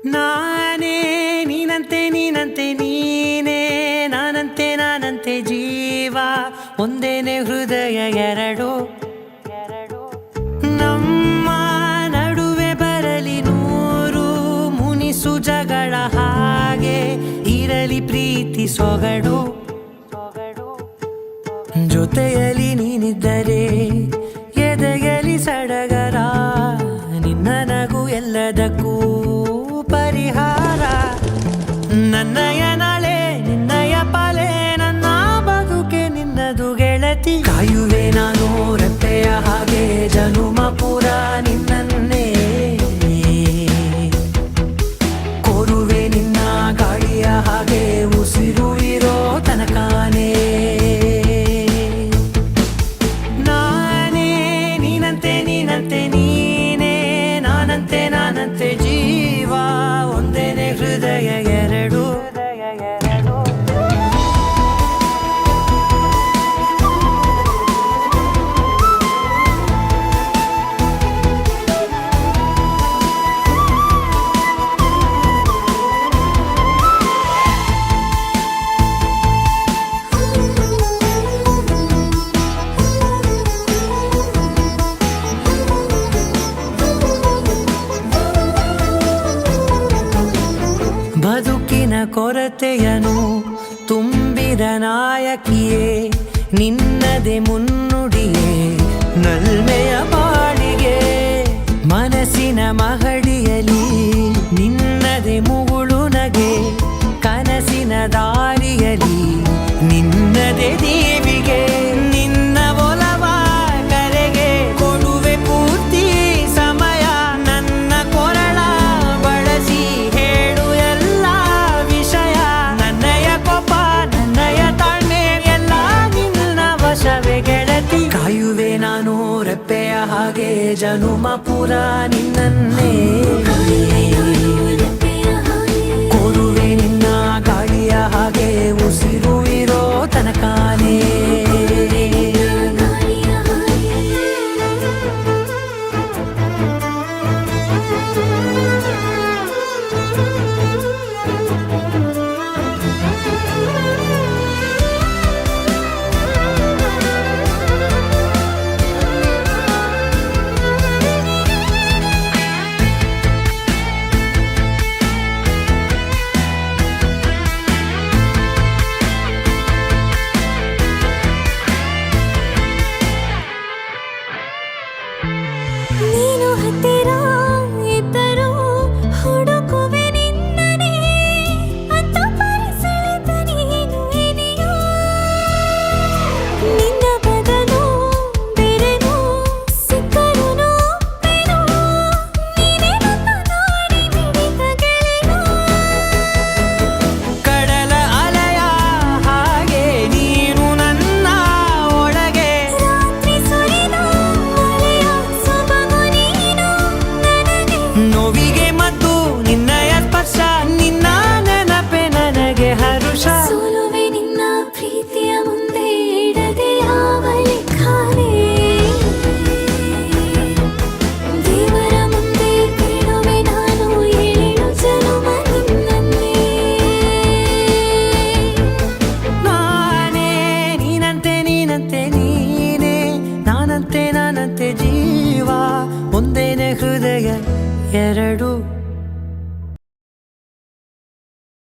ನಾನೇ ನೀನಂತೆ ನೀನಂತೆ ನೀನೇ ನಾನಂತೆ ನಾನಂತೆ ಜೀವ ಒಂದೇನೆ ಹೃದಯ ಎರಡು ನಮ್ಮ ನಡುವೆ ಬರಲಿ ನೂರು ಮುನಿಸು ಜಗಳ ಹಾಗೆ ಇರಲಿ ಪ್ರೀತಿ ಸೊಗಡು ಜೊತೆಯಲ್ಲಿ ನೀನಿದ್ದರೆ ಎದೆಯಲಿ ಸಡಗರ ನಿನ್ನ ನಗು ಎಲ್ಲದಕ್ಕೂ ಪರಿಹಾರ ನನ್ನಯ ನಾಳೆ ನಿನ್ನಯ ಪಾಲೆ ನನ್ನ ಬದುಕೆ ನಿನ್ನದು ಗೆಳತಿ ಕಾಯುವೆ ನಾನು ರೆಪ್ಪೆಯ ಹಾಗೆ ಜನುಮ ಪುರ ನಿನ್ನನ್ನೇ ಕೋರುವೆ ನಿನ್ನ ಗಾಳಿಯ ಹಾಗೆ ಉಸಿರು ಇರೋ ತನಕಾನೇ ನಾನೇ ನೀನಂತೆ ನೀನಂತೆ ನೀನೇ ನಾನಂತೆ ನಾನಂತೆ ಜೀವ ಒಂದೇನೆ ಹೃದಯ ಎರಡು ಬದುಕಿನ ಕೊರತೆಯನು ತುಂಬಿದ ನಾಯಕಿಯೇ ನಿನ್ನದೆ ಮುನ್ನುಡಿಯೇ ನಲ್ಮೆಯ ಬಾಳಿಗೆ ಮನಸ್ಸಿನ ಮಹಡಿಯಲಿ ನಿನ್ನದೆ ಮುಗುಳು ನಗೆ ಕನಸಿನ ದಾರಿಯಲಿ ನಿನ್ನದೆ ದೇವಿಗೆ ನಿನ್ನ ಒಲವ ಕರೆಗೆ ಕೊಡುವೆ ಪೂರ್ತಿ ಸಮಯ ನನ್ನ ಕೊರಳ ಬಳಸಿ ಹೇಳು ಎಲ್ಲ ವಿಷಯ ನನ್ನಯ ಕೋಪ ನನ್ನಯ ತಾಳ್ಮೆ ಎಲ್ಲ ನಿನ್ನ ವಶವೇ ಗೆಳತಿ ಕಾಯುವೆ ನಾನು ರೆಪ್ಪೆಯ ಹಾಗೆ ಜನುಮ ಪುರ ನಿನ್ನನ್ನೇ ಕೋರುವೆ ನಿನ್ನ ಗಾಳಿಯ ಹಾಗೆ ಉಸಿರು ಇರೋ ತನಕಾನೇ ನೀನು ಹತ್ತಿರ ಇದ್ದರೂ ಹುಡುಕುವೆ ನಿನ್ನನೇ ಅಂತ ಪರಿಸೆಳೆದ ನೀನು ಇದೆಯೋ ನಿನ್ನ ಬದಲು ಬೇರೆನೋ ಸಿಕ್ಕರೂ ಬೇನೋ ನೀನೇ ನನ್ನ ನಾಡಿ ಮಿಡಿತ ಗೆಳೆಯೋ ಕಡಲ ಅಲೆಯ ಹಾಗೆ ನೀನು ನನ್ನ ಒಳಗೆ ರಾತ್ರಿ ಸುರಿದ ಮಳೆಯ ಸೊಬಗು ನೀನು ನನಗೆ ನೋವಿಗೆ ಮತ್ತು ನಿನ್ನಯ ಸ್ಪರ್ಶ ನಿನ್ನ ನೆನಪೆ ನನಗೆ ಹರುಷ ಸೋಲುವೆ ನಿನ್ನ ಪ್ರೀತಿಯ ಮುಂದೆ ಇಡದೆ ಯಾವ ಲೆಕ್ಕನೇ ದೇವರ ಮುಂದೆ ಕೇಳುವೆ ನಾನು ಏಳು ಜನುಮ ನಿನ್ನನ್ನೇ ನಾನೇ ನೀನಂತೆ ನೀನಂತೆ ನೀನೇ ನಾನಂತೆ ನಾನಂತೆ ಜೀವ ಒಂದೇನೆ ಹೃದಯ ಎರಡು